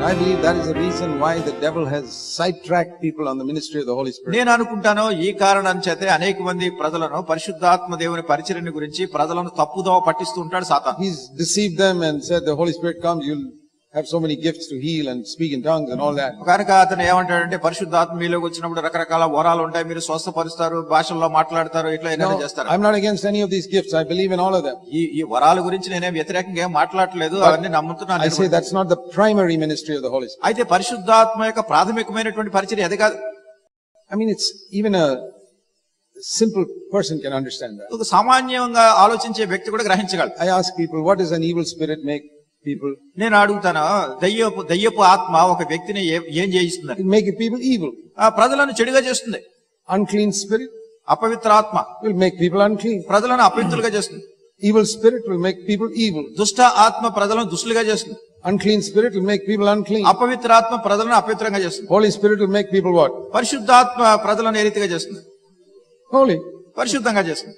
I believe that is the reason why the devil has sidetracked people on the ministry of the Holy Spirit. నేను అనుకుంటాను ఈ కారణం చేతే అనేక మంది ప్రజలను పరిశుద్ధాత్మ దేవుని పరిచర్యను గురించి ప్రజలను తప్పుదోవ పట్టిస్తూ ఉంటాడు సాతాను. He's deceived them and said the Holy Spirit comes, you'll have so many gifts to heal and speak in tongues and all that. కనుక అతను ఏమంటాడంటే పరిశుద్ధాత్మ మీలోకి వచ్చినప్పుడు రకరకాల వరాలు ఉంటాయి, మీరు స్వస్థపరుస్తారు, భాషల్లో మాట్లాడతారు, ఇట్లా ఏదైనా చేస్తారు. I'm not against any of these gifts. I believe in all of them. ఈ వరాల గురించి నేనేం వ్యతిరేకంగా ఏం మాట్లాడలేదు, అవన్నీ నమ్ముతున్నాను. I say that's not the primary ministry of the Holy Spirit. అయితే పరిశుద్ధాత్మ యొక్క ప్రాథమికమైనటువంటి పరిచర్య అది కాదు. I mean, it's even a simple person can understand that. ఒక సామాన్యంగా ఆలోచించే వ్యక్తి కూడా గ్రహించగలడు. I ask people, what does an evil spirit make people? నేను అడుగుతాను, దయ్యపు ఆత్మ ఒక వ్యక్తిని ఏం చేయిస్తుంది? It make people evil. ఆ ప్రజలను చెడుగా చేస్తుంది. Unclean spirit అపవిత్ర ఆత్మ will make people unclean. ప్రజలను అపవిత్రులుగా చేస్తుంది. Evil spirit will make people evil. దుష్ట ఆత్మ ప్రజలను దుష్టులుగా చేస్తుంది. Unclean spirit will make people unclean. అపవిత్ర ఆత్మ ప్రజలను అపవిత్రంగా చేస్తుంది. Holy spirit will make people what? పరిశుద్ధాత్మ ప్రజలను ఏ రీతిగా చేస్తుంది? Holy. పరిశుద్ధంగా చేస్తుంది.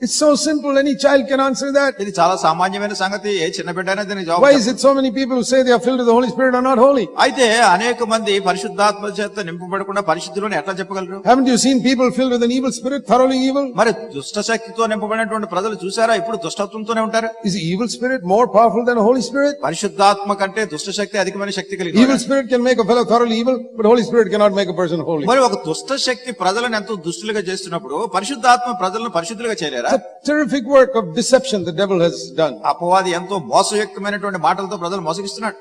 It's so simple, any child can answer that. ఇది చాలా సామాన్యమైన సంగతి, ఏ చిన్న బిడ్డైనా దీనికి జవాబు. Why is it so many people who say they are filled with the Holy Spirit are not holy? అయితే అనేక మంది పరిశుద్ధాత్మ చేత నింపబడకుండా పరిశుద్ధులను ఎట్లా చెప్పగలరు? Haven't you seen people filled with an evil spirit, thoroughly evil? మరి దుష్ట శక్తితో నింపబడినటువంటి ప్రజలు చూసారా? ఇప్పుడు దుష్టత్వంతోనే ఉంటారు. Is the evil spirit more powerful than a Holy Spirit? పరిశుద్ధాత్మ కంటే దుష్ట శక్తి అధికమైన శక్తి కలిగి. Evil spirit can make a fellow thoroughly evil, but Holy Spirit cannot make a person holy. మరి ఒక దుష్ట శక్తి ప్రజలను ఎంతో దుష్టులుగా చేస్తున్నప్పుడు పరిశుద్ధాత్మ ప్రజలను పరిశుద్ధులుగా చేయలేరా? It's a terrific work of deception the devil has done. అపవాది ఎంతో మోసయుక్తమైనటువంటి మాటలతో ప్రజలు మోసగిస్తున్నాడు.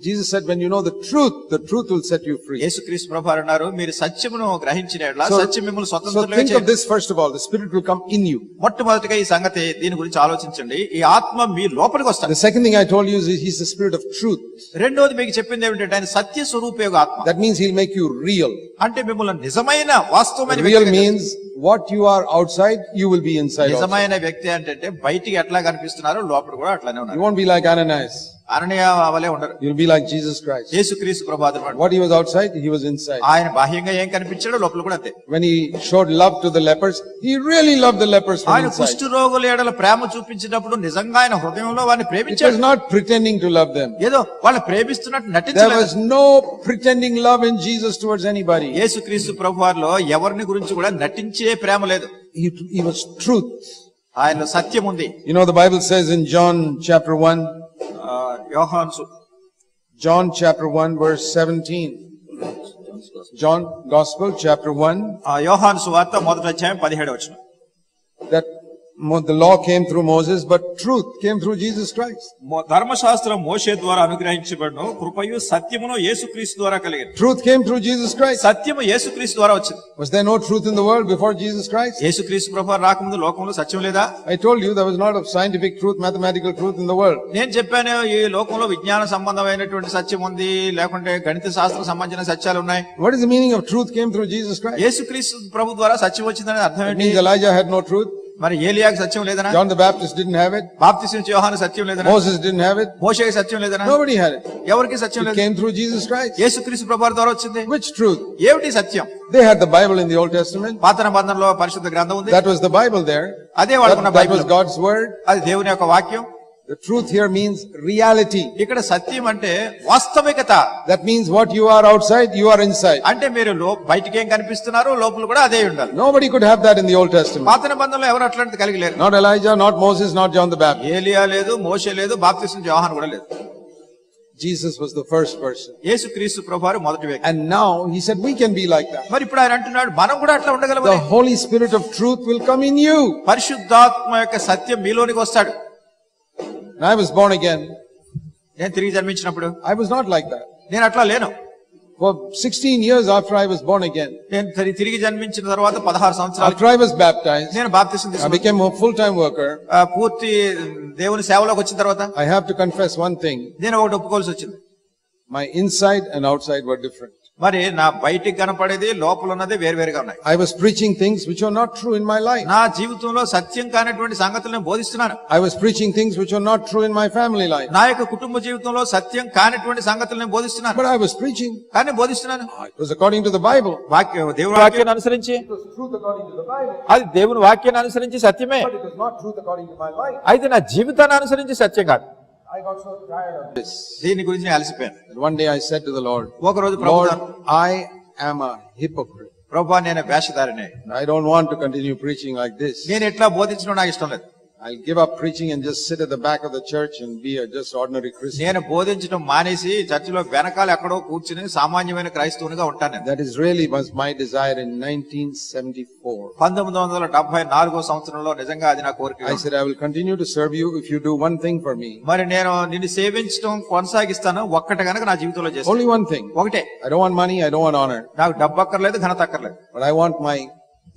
Jesus said, when you know the truth will set you free. యేసుక్రీస్తు ప్రభువారు అన్నారు, మీరు సత్యమును గ్రహించినట్లా సత్యం మిమ్మల్ని So స్వతంత్రులుగా think of చేస్తుంది. this first of all, the Spirit will come in you. మొట్టమొదటిగా ఈ సంగతి దీని గురించి ఆలోచించండి. ఈ ఆత్మ మీ లోపలికి వస్తుంది. The second thing I told you is he's the Spirit of truth. రెండోది మీకు చెప్పింది ఏమిటంటే ఆయన సత్య స్వరూపయోగ ఆత్మ. That means he'll make you real. అంటే మిమ్మల్ని నిజమైన వాస్తవమైన Real means what you are outside, you will be inside also. నిజమైన వ్యక్తి అంటే బయటికి ఎట్లా కనిపిస్తున్నారో లోపల కూడా అట్లానే You ఉన్నారు. won't be like Ananias. అననీయ వలే ఉండరు. You'll be like Jesus Christ. యేసుక్రీస్తు ప్రభువారు What he was outside, he was inside. ఆయన బాహ్యంగా ఏం కనిపించాడో లోపల కూడా అంతే. When he showed love to the lepers, he really loved the lepers from ఆయన inside. కుష్ఠ రోగుల ఎడల ప్రేమ చూపించినప్పుడు నిజంగా ఆయన హృదయంలో వారిని It ప్రేమించాడు. was not pretending to love them. ఏదో వాళ్ళని ప్రేమిస్తున్నట్టు There నటించలేదు. was no pretending love in Jesus towards anybody. యేసుక్రీస్తు ప్రభువారిలో ఎవరిని గురించి కూడా నటించే ప్రేమ లేదు. He was truth. ఆయనలో సత్యం ఉంది. You know, the Bible says in John chapter 1, John chapter 1 verse 17. John Gospel chapter 1. యోహాను సువార్త మొదటి అధ్యాయం 17వ వచనం. That the law came through Moses, but truth came through Jesus Christ. ధర్మశాస్త్రం మోషే ద్వారా అనుగ్రహించబడును, కృపయు సత్యమును యేసుక్రీస్తు ద్వారా కలిగెను. Truth came through Jesus Christ. సత్యము యేసుక్రీస్తు ద్వారా వచ్చింది. Was there no truth in the world before Jesus Christ? యేసుక్రీస్తు ప్రభువారు రాకముందు లోకంలో సత్యం లేదా? I told you there was not a scientific truth, mathematical truth in the world. నేను చెప్పాను, ఈ లోకంలో విజ్ఞాన సంబంధమైనటువంటి సత్యం ఉంది, లేకుంటే గణిత శాస్త్ర సంబంధించిన సత్యాలు ఉన్నాయి. What is the meaning of truth came through Jesus Christ? యేసుక్రీస్తు ప్రభు ద్వారా సత్యం వచ్చిందని అర్థం It ఏంటి? means Elijah had no truth. మరి ఏలియాకి సత్యం లేదనా? John the Baptist didn't have it. బాప్తిసం యోహాను సత్యం లేదనా? Moses didn't have it. మోషేకి సత్యం లేదనా? Nobody had it. ఎవరికి సత్యం It లేదు? came through Jesus Christ. యేసుక్రీస్తు ప్రభువారి ద్వారా వచ్చింది. Which truth? ఏమిటి సత్యం? They had the Bible in the Old Testament. పాత నిబంధనలో పరిశుద్ధ గ్రంథం ఉంది. That was the Bible there. అదే వాళ్ళకున్న That Bible. was God's word. అది దేవుని యొక్క వాక్యం. The truth here means reality. ఇక్కడ సత్యం అంటే వాస్తవికత. That means what you are outside, you are inside. అంటే మీరు బయటికి ఏం కనిపిస్తున్నారు, లోపల కూడా అదే ఉండాలి. Nobody could have that in the Old Testament. పాత నిబంధనలో ఎవరు అట్లాంటిది కలిగి లేరు. Not Elijah, not Moses, not John the Baptist. ఏలియా లేదు, మోషే లేదు, బాప్తిసం యోహాను కూడా లేదు. Jesus was the first person. యేసుక్రీస్తు ప్రభువారు మొదటి వ్యక్తి. And now he said we can be like that. మరి ఇప్పుడు ఆయన అంటున్నాడు మనం కూడా అట్లా ఉండగలమని. The Holy Spirit of truth will come in you. పరిశుద్ధాత్మ యొక్క సత్యం మీలోనికి వస్తాడు. And I was born again. నేను తిరిగి జన్మించినప్పుడు I was not like that. నేను అట్లా లేను. For 16 years after I was born again, నేను తిరిగి జన్మించిన తర్వాత 16 సంవత్సరాలు after I was baptized, నేను బాప్తిసం I తీసుకున్నాను. became a full-time worker. పూర్తి దేవుని సేవలోకి వచ్చిన తర్వాత I have to confess one thing. నేను ఒకటి ఒప్పుకోవాల్సి వచ్చింది. My inside and outside were different. మరి నా బయటికి కనపడేది లోపల ఉన్నది వేరువేరుగా ఉన్నాయి. I was preaching things which are not true in my life. నా జీవితంలో సత్యం కానటువంటి సంగతులను బోధిస్తున్నాను. I was preaching things which are not true in my family life. నా యొక్క కుటుంబ జీవితంలో సత్యం కానటువంటి సంగతులను బోధిస్తున్నాను. But I was preaching. కానీ బోధిస్తున్నాను. It was according to the Bible. దేవుని వాక్యాన్ని అనుసరించి. It was truth according to the Bible. అది దేవుని వాక్యాన్ని అనుసరించి సత్యమే. But it was not truth according to my life. అయితే నా జీవితాన్ని అనుసరించి సత్యం కాదు. I got so tired of this. దీని గురించి నేను అలసిపోయాను. And one day I said to the Lord, ఒక రోజు Lord, ప్రభువు, I am a hypocrite. ప్రభువా నేను వేషధారిని, I don't want to continue preaching like this. నేను ఎట్లా బోధించడం నాకు ఇష్టం లేదు. I'll give up preaching and just sit at the back of the church and be a just ordinary Christian. నేను బోధించడం మానేసి చర్చిలో వెనకాల ఎక్కడో కూర్చుని సామాన్యమైన క్రైస్తవునిగా ఉంటాను నేను. That is really was my desire in 1974. 1974 సంవత్సరంలో నిజంగా అది నా కోరిక. I said, I will continue to serve you if you do one thing for me. మరి నేను నిన్ను సేవించడం కొనసాగిస్తాను, ఒక్కటి గనక నా జీవితంలో చేస్తాను. Only one thing. ఒకటే, I don't want money, I don't want honor. నాకు డబ్బు అక్కర్లేదు, ఘనత అక్కర్లేదు. But I want my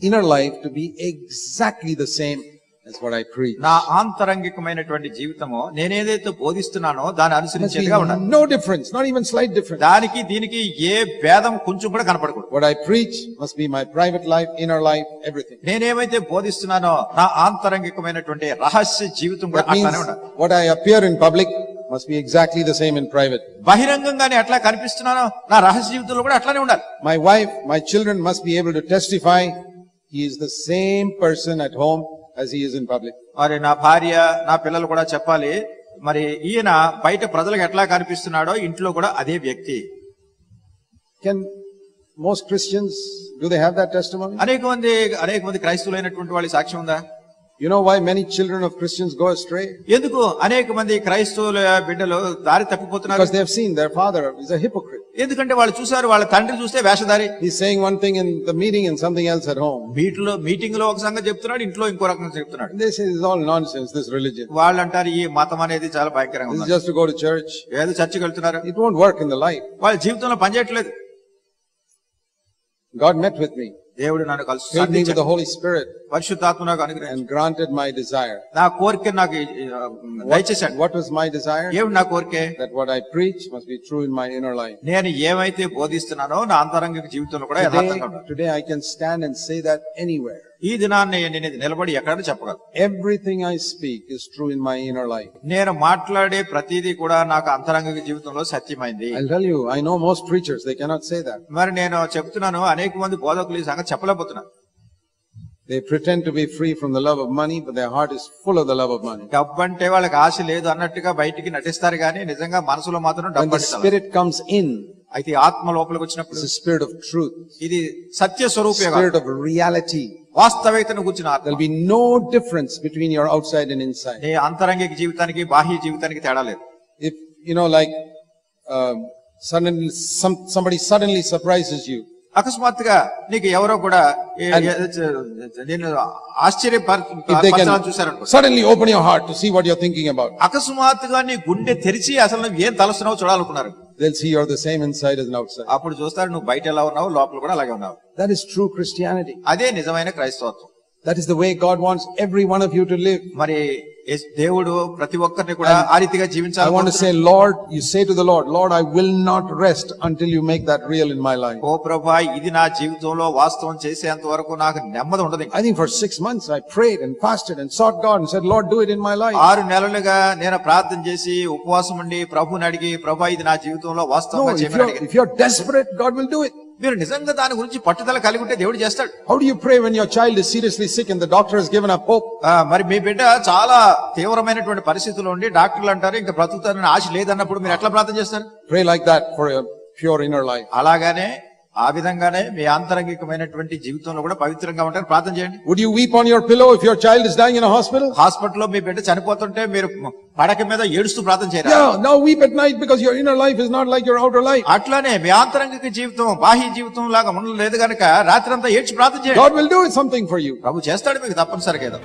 inner life to be exactly the same as what I preach. నా ఆంతరంగికమైనటువంటి జీవితము నేనేదైతే బోధిస్తున్నానో దాన్ని Must be అనుసరించేదిగా ఉండాలి. no difference, not even slight difference. దానికి దీనికి ఏ భేదం కొంచెం కూడా కనపడకూడదు. What I preach must be my private life, inner life, everything. నేనేమైతే బోధిస్తున్నానో నా ఆంతరంగికమైనటువంటి రహస్య జీవితం కూడా That means అట్లానే ఉండాలి. what I appear in public must be exactly the same in private. బహిరంగంగానే ఎట్లా కనిపిస్తున్నానో నా రహస్య జీవితంలో కూడా అట్లానే ఉండాలి. My wife, my children must be able to testify he is the same person at home as he is in public. మరి నా భార్య, నా పిల్లలు కూడా చెప్పాలి, మరి ఈయన బయట ప్రజలకు ఎట్లా కనిపిస్తున్నాడో ఇంట్లో కూడా అదే వ్యక్తి. Can most Christians, do they have that testimony? అనేక మంది క్రైస్తవులైనటువంటి వాళ్ళ సాక్ష్యం ఉందా? You know why many children of Christians go astray? ఎందుకు అనేక మంది క్రైస్తవుల బిడ్డలు దారి తప్పిపోతున్నారు? Because they have seen their father is a hypocrite. ఎందుకంటే వాళ్ళు చూసారు, వాళ్ళ తండ్రి చూస్తే వేషధారి. He's saying one thing in the meeting and something else at home. Meeting లో ఒక సంగతి చెప్తున్నాడు, ఇంట్లో ఇంకో రకంగా చెప్తున్నాడు. And they say this is all nonsense, this religion. వాళ్ళు అంటారు ఈ మతం అనేది చాలా భయంకరంగా This is ఉంది, just to go to church. ఏదో చర్చికి వెళ్తున్నారు, It won't work in the life. వాళ్ళ జీవితంలో పనిచేయట్లేదు. God met with me, దేవుడు నన్ను filled me with the Holy Spirit పరిశుద్ధాత్మ నాకు అనుగ్రహించాడు, and granted my desire. నా కోరిక నాకు దయచేశాడు. What was my desire? ఏమిటి నా కోరికే? That what I preach must be true in my inner life. నేను ఏమైతే బోధిస్తున్నానో నా అంతరంగిక జీవితంలో కూడా యథార్థంగా ఉండాలి. Today I can stand and say that anywhere. ఈ దినాన్ని నేను నిలబడి ఎక్కడైనా చెప్పగలను. Everything I speak is true in my inner life. నేను మాట్లాడే ప్రతిదీ కూడా నాకు అంతరంగిక జీవితంలో సత్యమైంది. I'll tell you, I know most preachers, they cannot say that. మరి నేను చెప్తున్నాను, అనేక మంది బోధకులు ఈ సంగతి చెప్పలేకపోతున్నారు. They pretend to be free from the love of money, but their heart is full of the love of money. డబ్బు అంటే వాళ్ళకి ఆశ లేదు అన్నట్టుగా బయటికి నటిస్తారు, కానీ నిజంగా మనసులో మాత్రం When డబ్బు the Spirit comes in, అయితే ఆత్మ లోపలికి వచ్చినప్పుడు it's the Spirit of truth, ఇది సత్య స్వరూపే కాదు, Spirit of reality. వాస్తవికతను కూర్చున్న ఆత్మ. There'll be no difference between your outside and inside. నీ అంతరంగిక జీవితానికి బాహ్య జీవితానికి తేడా లేదు. If, you know, like, suddenly, somebody suddenly surprises you. అకస్మాత్తుగా నీకు ఎవరో కూడా నేను If they can చూసారనుకో, suddenly open your heart to see what you're thinking about, అకస్మాత్తుగా నీ గుండె తెరిచి అసలు నువ్వు ఏం తలుస్తున్నావు చూడాలనుకున్నారు, they'll see you're the same inside as an outside. అప్పుడు చూస్తారు నువ్వు బయట ఎలా ఉన్నావు, లోపల కూడా అలాగే ఉన్నావు. That is true Christianity. అదే నిజమైన క్రైస్తవత్వం. That is the way God wants every one of you to live. మరి దేవుడు ప్రతి ఒక్కరిని కూడా ఆ రీతిగా I want to జీవించాలి. say, Lord, you say to the Lord, Lord, I will not rest until you make that real in my life. ఓ ప్రభా, ఇది నా జీవితంలో వాస్తవం చేసేంత వరకు నాకు నెమ్మది ఉండదు. I think for 6 months I prayed and fasted and sought God and said, Lord, do it in my life. 6 నెలలుగా నేను ప్రార్థన చేసి ఉపవాసం ఉండి ప్రభుని అడిగి, ప్రభా ఇది నా జీవితంలో No, వాస్తవంగా చేయమని అడిగాను. if you're desperate, God will do it. మీరు నిజంగా దాని గురించి పట్టుదల కలిగి ఉంటే దేవుడు చేస్తాడు. How do you pray when your child is seriously sick and the doctor has given up hope? మరి మీ బిడ్డ చాలా తీవ్రమైనటువంటి పరిస్థితుల్లో ఉండి డాక్టర్లు అంటారు ఇంకా బ్రతుకుతారని ఆశ లేదన్నప్పుడు మీరు ఎట్లా ప్రార్థన చేస్తారు? Pray like that for a pure inner life. అలాగానే ఆ విధంగానే మీ ఆంతరంగికమైనటువంటి జీవితంలో కూడా పవిత్రంగా ఉంటారు ప్రార్థన చేయండి. Would you weep on your pillow if your child is dying in a hospital? హాస్పిటల్లో మీ బిడ్డ చనిపోతుంటే మీరు పడక మీద ఏడుస్తూ ప్రార్థన చేయరా? Yeah, now weep at night because your inner life is not like your outer life. అట్లానే మీ ఆంతరంగిక జీవితం బాహ్య జీవితం లాగా ఉండలేదు కనుక రాత్రి అంతా ఏడ్చి ప్రార్థన చేయండి. God will do something for you. ప్రభు చేస్తాడు మీకు తప్పనిసరిగా ఏదో.